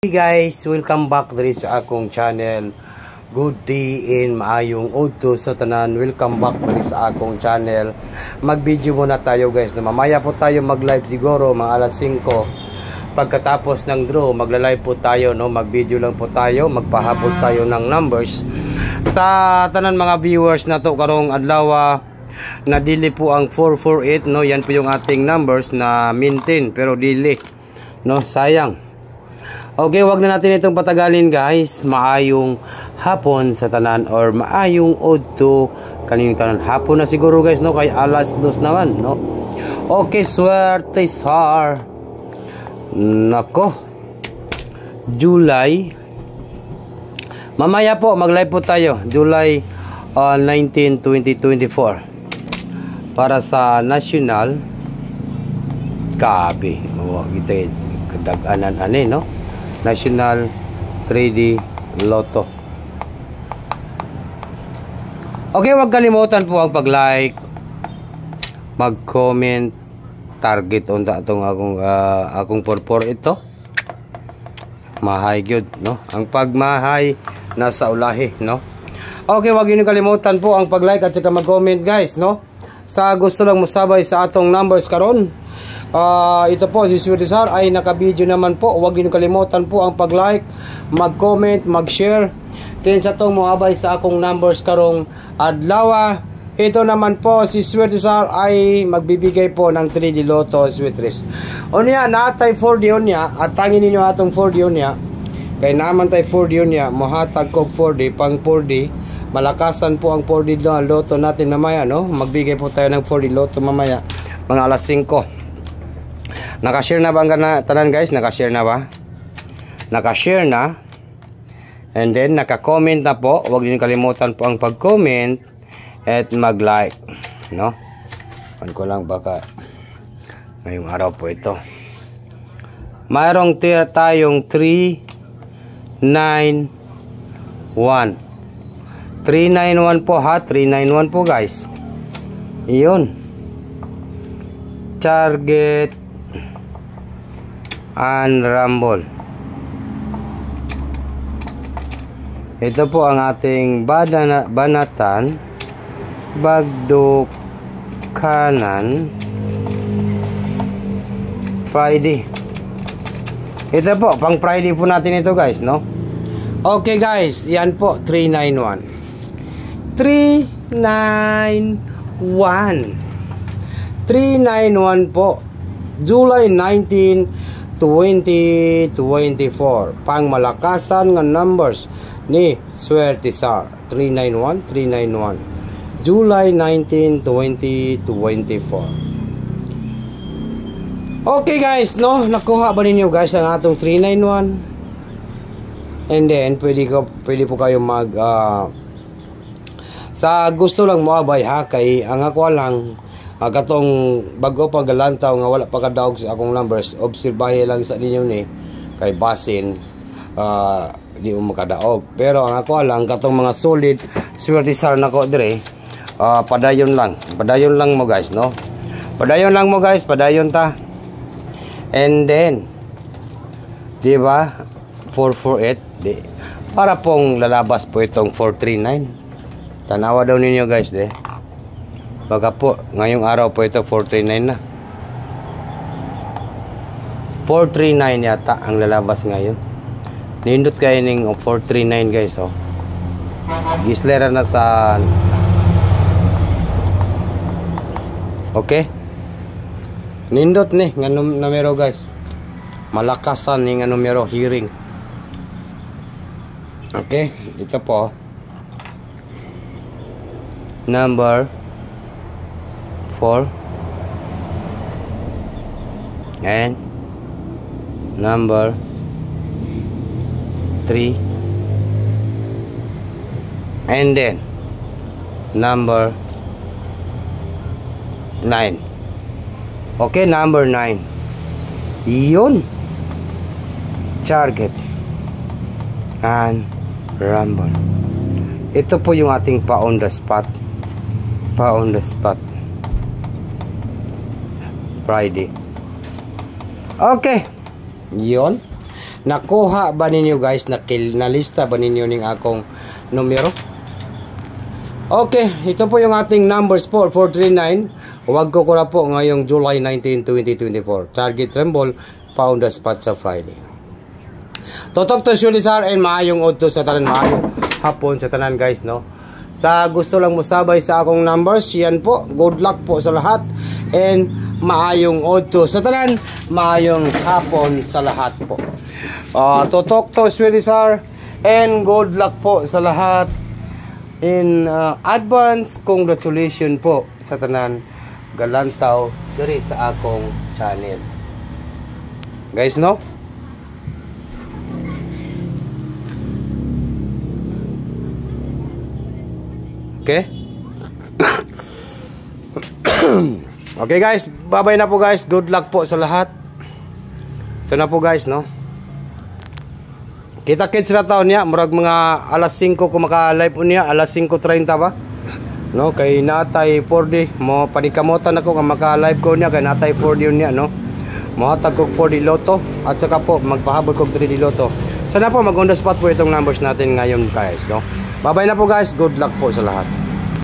Hey guys, welcome back diri sa akong channel. Good day in maayong udto sa tanan. Welcome back diri sa akong channel. Mag-video muna tayo guys. Mamaya po tayo mag-live siguro mga alas 5. Pagkatapos ng draw, magla-live po tayo, no? Mag-video lang po tayo, magpahabol tayo ng numbers sa tanan mga viewers na to karong adlaw. Na dili po ang 448, no? Yan po yung ating numbers na maintain pero dili, no? Sayang. Okay, wag na natin itong patagalin guys. Maayong hapon sa tanan or maayong udto kaning tanan. Hapon na siguro guys, no? Kay alas 2 naman, no? Okay, swerte sar. Nako. July. Mamaya po mag-live po tayo. July 19, 2024. Para sa National Gabi. Oh, kita kadaganan ani, no? National 3D Lotto. Okay, wag kalimutan po ang pag-like, mag-comment, target unta atong akong purpur ito. Mahay gyud, no? Ang pagmahay nasa ulahi, no? Okay, wag niyo kalimutan po ang pag-like at saka mag-comment guys, no? Sa gusto lang musabay sa atong numbers karon. Ito po si Swerte Sar ay naka-video naman po. Huwag niyo kalimutan po ang pag-like, mag-comment, mag-share. Then sa tong moabay sa akong numbers karong adlaw. Ito naman po si Swerte Sar ay magbibigay po ng 3D Lotto Sweetres. Unya natay 4D unya at tangin ninyo atong 4D unya. Kay naman tay 4D unya, mohatag kog 4D pang 4D. Malakasan po ang 4D Lotto natin mamaya, no? Magbigay po tayo ng 4D Lotto mamaya mga alas 5. Naka-share na ba ang tanan guys? Naka-share na ba? Naka-share na. And then naka-comment na po. Huwag din kalimutan po ang pag-comment at mag-like, no? Pan ko lang baka ngayong araw po ito. Mayroong tayong 391. 391 po ha. 391 po guys. Iyon. Target and rumble. Ito po ang ating banatan, bagdo kanan, Friday. Ito po pang Friday po natin ito guys, no? Okay guys, yan po 391. 391 po. July 19 2024 pang malakasan nga numbers ni Swerte Sar. 391 391 July 19 2024. Okay guys, no, nakuha ba ninyo guys ang atong 391? And then pwede po kayo mag sa gusto lang mo abay ha, kay ang ako lang katong bago pang galantaw nga wala pa kadaog sa akong numbers, obserbahe lang sa ninyo ni kay basin di mo makadaog. Pero ang ako lang katong mga solid Swerte Sar nako dire, padayon lang mo guys, no? Padayon lang mo guys, padayon ta. And then di ba 448 di para pong lalabas po itong 439. Tanawa daw ninyo guys de. Baga po, ngayong araw po ito 439 na. 439 yata ang lalabas ngayon. Nindot kayo ng 439 guys, oh. Gislera na sa okay. Nindot ni nga numero guys. Malakasan ni nga numero hearing. Okay, dito po. Number 4 and number 3 and then number 9. Okay, number 9 yun, target and rumble. Ito po yung ating pa on the spot Friday. Okay. Yun. Nakuha ba ninyo guys, nalista ba ninyo ning akong numero? Okay, ito po yung ating numbers po, 439. Huwag ko na po ngayong July 19, 2024. Target Tremble, pound the spot sa Friday. Totok to Shulisar and maayong odto sa tanan, maayong hapon sa tanan guys, no? Sa gusto lang musabay sa akong numbers, yan po. Good luck po sa lahat and maayong odto sa tanan, maayong hapon sa lahat po. Totok to Shulisar and good luck po sa lahat. In advance, congratulations po sa tanan galantaw diri sa akong channel. Guys, no? Okay? Okay guys, bye-bye na po guys. Good luck po sa lahat. Ito na po guys, no? Kita-kits na taon niya, murag mga alas 5 ko maka-live po niya, alas 5:30 ba? No, kay natay 4D, mo panikamutan ako nga maka-live ko niya, kay natay 4D niya, no? Mahatag ko 4D Lotto, at saka po, magpahabol ko 3D Lotto. Sana po, mag-on the spot po itong numbers natin ngayon guys, no? Bye-bye na po guys, good luck po sa lahat.